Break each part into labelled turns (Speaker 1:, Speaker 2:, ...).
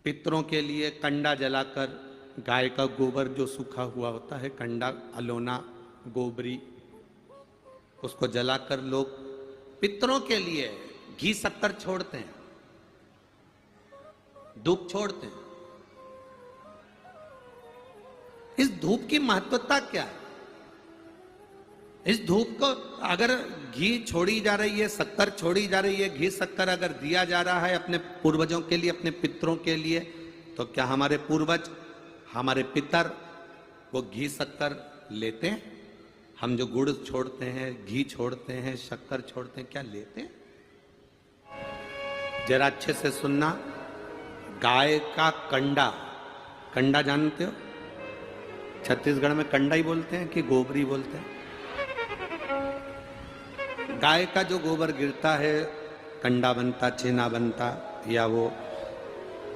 Speaker 1: पितरों के लिए कंडा जलाकर, गाय का गोबर जो सूखा हुआ होता है, कंडा, अलोना, गोबरी, उसको जलाकर लोग पितरों के लिए घी शक्कर छोड़ते हैं, धूप छोड़ते हैं। इस धूप की महत्वता क्या है? इस धूप को अगर घी छोड़ी जा रही है, शक्कर छोड़ी जा रही है, घी शक्कर अगर दिया जा रहा है अपने पूर्वजों के लिए, अपने पितरों के लिए, तो क्या हमारे पूर्वज, हमारे पितर वो घी शक्कर लेते हैं? हम जो गुड़ छोड़ते हैं, घी छोड़ते हैं, शक्कर छोड़ते हैं, क्या लेते हैं? जरा अच्छे से सुनना। गाय का कंडा, कंडा जानते हो? छत्तीसगढ़ में कंडा ही बोलते हैं कि गोबरी बोलते हैं? गाय का जो गोबर गिरता है, कंडा बनता, छेना बनता, या वो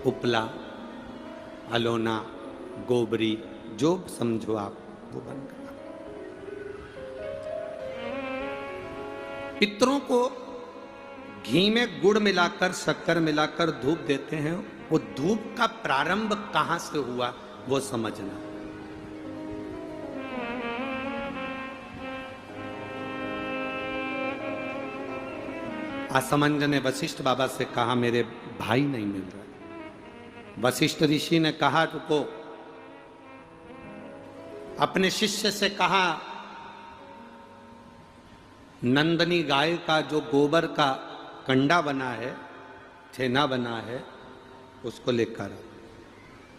Speaker 1: उपला, अलोना, गोबरी, जो समझो आप, वो बन गया। पितरों को घी में गुड़ मिलाकर, शक्कर मिलाकर धूप देते हैं। वो धूप का प्रारंभ कहां से हुआ वो समझना। असमंज ने वशिष्ठ बाबा से कहा, मेरे भाई नहीं मिल रहा। वशिष्ठ ऋषि ने कहा, रुको, अपने शिष्य से कहा, नंदनी गाय का जो गोबर का कंडा बना है, छेना बना है, उसको लेकर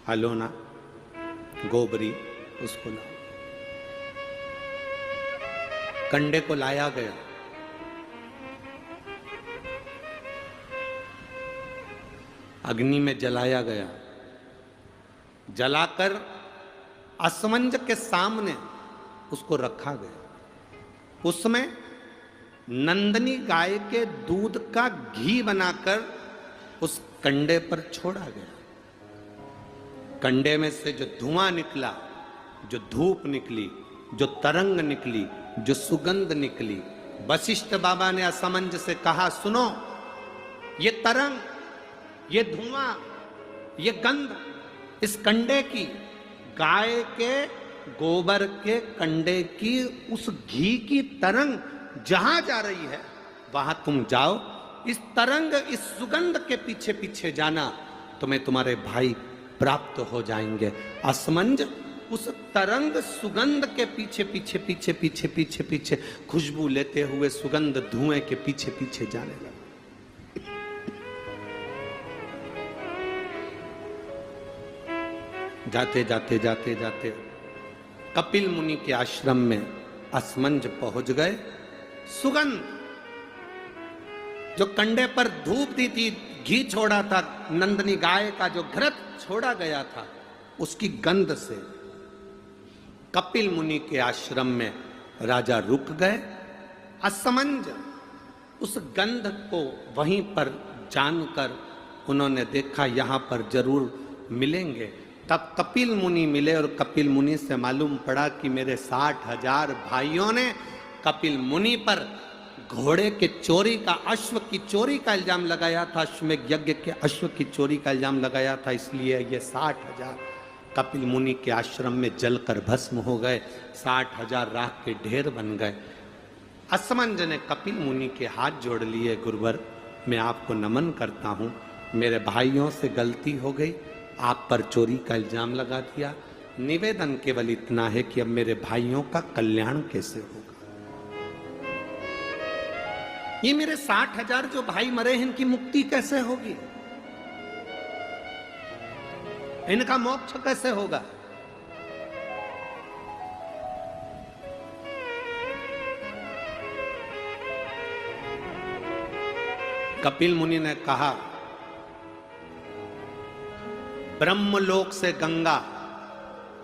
Speaker 1: अलोना, गोबरी, उसको ला। कंडे को लाया गया। अग्नि में जलाया गया। जलाकर असमंज के सामने उसको रखा गया। उसमें नंदनी गाय के दूध का घी बनाकर उस कंडे पर छोड़ा गया। कंडे में से जो धुआं निकला, जो धूप निकली, जो तरंग निकली, जो सुगंध निकली, वशिष्ठ बाबा ने असमंज से कहा, सुनो, ये तरंग, ये धुआं, ये गंध इस कंडे की, गाय के गोबर के कंडे की, उस घी की तरंग जहां जा रही है वहां तुम जाओ। इस तरंग, इस सुगंध के पीछे पीछे जाना, तुम्हें तुम्हारे भाई प्राप्त हो जाएंगे। असमंज उस तरंग सुगंध के पीछे पीछे पीछे पीछे पीछे पीछे खुशबू लेते हुए सुगंध धुएं के पीछे पीछे जाने लगा। जाते जाते जाते जाते कपिल मुनि के आश्रम में असमंज पहुंच गए। सुगंध, जो कंडे पर धूप दी थी, घी छोड़ा था, नंदनी गाय का जो घृत छोड़ा गया था, उसकी गंध से कपिल मुनि के आश्रम में राजा रुक गए। असमंज उस गंध को वहीं पर जानकर उन्होंने देखा, यहां पर जरूर मिलेंगे। तब कपिल मुनि मिले और कपिल मुनि से मालूम पड़ा कि मेरे 60,000 भाइयों ने कपिल मुनि पर घोड़े के चोरी का, अश्व की चोरी का इल्जाम लगाया था, अश्वमेध यज्ञ के अश्व की चोरी का इल्जाम लगाया था। इसलिए ये 60,000 कपिल मुनि के आश्रम में जलकर भस्म हो गए। 60,000 राख के ढेर बन गए। असमंज ने कपिल मुनि के हाथ जोड़ लिए, गुरुवर, मैं आपको नमन करता हूँ, मेरे भाइयों से गलती हो गई, आप पर चोरी का इल्जाम लगा दिया। निवेदन केवल इतना है कि अब मेरे भाइयों का कल्याण कैसे होगा। ये मेरे 60,000 जो भाई मरे हैं, इनकी मुक्ति कैसे होगी, इनका मोक्ष कैसे होगा। कपिल मुनि ने कहा, ब्रह्मलोक से गंगा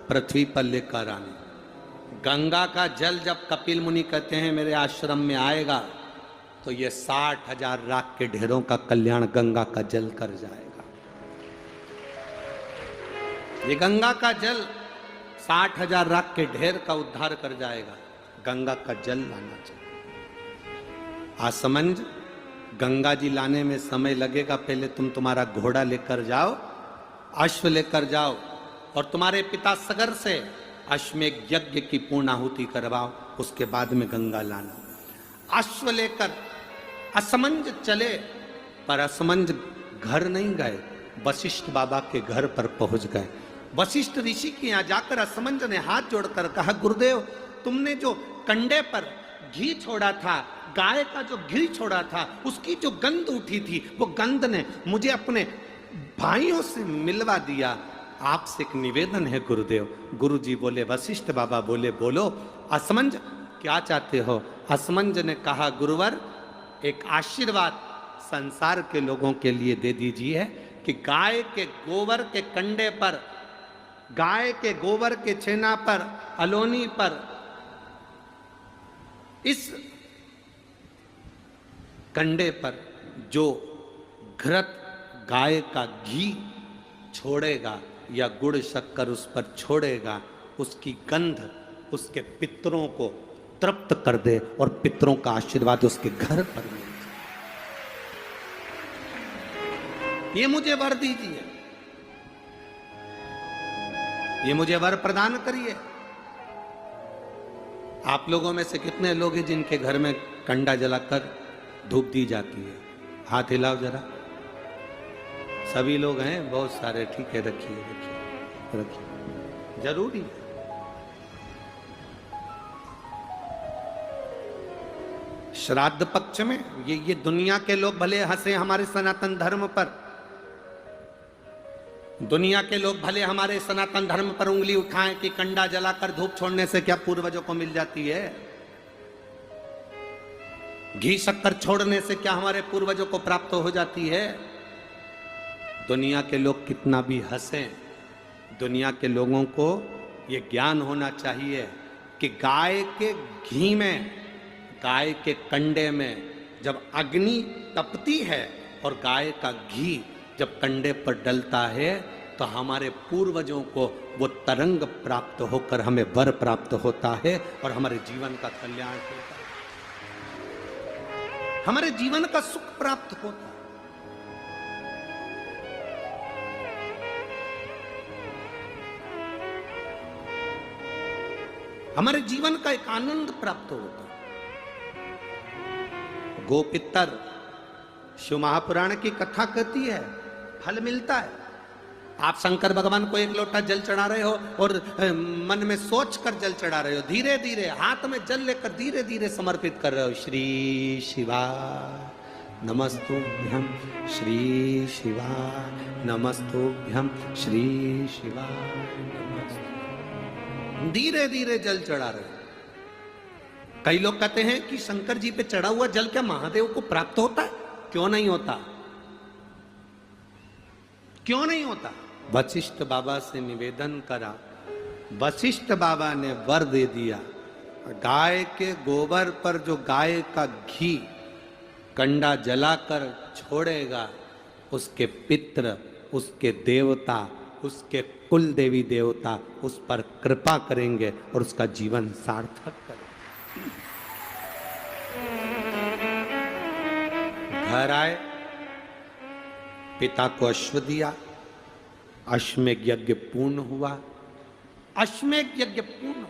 Speaker 1: पृथ्वी पर लेकर आने। गंगा का जल जब कपिल मुनि कहते हैं मेरे आश्रम में आएगा, तो ये 60,000 राख के ढेरों का कल्याण गंगा का जल कर जाएगा। ये गंगा का जल 60,000 राख के ढेर का उद्धार कर जाएगा। गंगा का जल लाना चाहिए। आसमंज, गंगा जी लाने में समय लगेगा, पहले तुम तुम्हारा घोड़ा लेकर जाओ अश्व लेकर जाओ और तुम्हारे पिता सगर से अश्वमेघ यज्ञ की पूर्णाहुति करवाओ, उसके बाद में गंगा लाना। अश्व लेकर असमंज चले, पर असमंज घर नहीं गए, वशिष्ठ बाबा के घर पर पहुंच गए। वशिष्ठ ऋषि के यहां जाकर असमंज ने हाथ जोड़कर कहा, गुरुदेव तुमने जो कंडे पर घी छोड़ा था, गाय का जो घी छोड़ा था, उसकी जो गंध उठी थी, वो गंध ने मुझे अपने भाइयों से मिलवा दिया। आपसे एक निवेदन है गुरुदेव। गुरुजी बोले, वशिष्ठ बाबा बोले, बोलो असमंज क्या चाहते हो? असमंज ने कहा, गुरुवर एक आशीर्वाद संसार के लोगों के लिए दे दीजिए कि गाय के गोबर के कंडे पर, गाय के गोबर के छेना पर, अलोनी पर, इस कंडे पर जो घृत गाय का घी छोड़ेगा या गुड़ शक्कर उस पर छोड़ेगा, उसकी गंध उसके पितरों को तृप्त कर दे और पितरों का आशीर्वाद उसके घर पर मिले। ये मुझे वर दीजिए, ये मुझे वर प्रदान करिए। आप लोगों में से कितने लोग हैं जिनके घर में कंडा जलाकर धूप दी जाती है? हाथ हिलाओ जरा। सभी लोग हैं, बहुत सारे। ठीक है, रखिए रखिए रखिए, जरूरी है। श्राद्ध पक्ष में ये दुनिया के लोग भले हंसे हमारे सनातन धर्म पर, दुनिया के लोग भले हमारे सनातन धर्म पर उंगली उठाएं कि कंडा जलाकर धूप छोड़ने से क्या पूर्वजों को मिल जाती है, घी शक्कर छोड़ने से क्या हमारे पूर्वजों को प्राप्त हो जाती है। दुनिया के लोग कितना भी हंसें, दुनिया के लोगों को ये ज्ञान होना चाहिए कि गाय के घी में, गाय के कंडे में जब अग्नि तपती है और गाय का घी जब कंडे पर डलता है, तो हमारे पूर्वजों को वो तरंग प्राप्त होकर हमें वर प्राप्त होता है और हमारे जीवन का कल्याण होता है, हमारे जीवन का सुख प्राप्त होता है। हमारे जीवन का एक आनंद प्राप्त होता है। गोपितर शिव महापुराण की कथा कहती है, फल मिलता है। आप शंकर भगवान को एक लोटा जल चढ़ा रहे हो और मन में सोच कर जल चढ़ा रहे हो, धीरे धीरे हाथ में जल लेकर धीरे धीरे समर्पित कर रहे हो। श्री शिवा नमस्तुभ्यं, श्री शिवा नमस्तुभ्यं, श्री शिवा नमस्तुभ्यं, धीरे धीरे जल चढ़ा रहे हो। कई लोग कहते हैं कि शंकर जी पे चढ़ा हुआ जल क्या महादेव को प्राप्त होता है? क्यों नहीं होता? क्यों नहीं होता? वशिष्ठ बाबा से निवेदन करा, वशिष्ठ बाबा ने वर दे दिया। गाय के गोबर पर जो गाय का घी कंडा जलाकर छोड़ेगा, उसके पित्र, उसके देवता, उसके कुल देवी देवता उस पर कृपा करेंगे और उसका जीवन सार्थक करेंगे। घर आए, पिता को अश्व दिया, अश्वमेघ यज्ञ पूर्ण हुआ। अश्वमेघ यज्ञ पूर्ण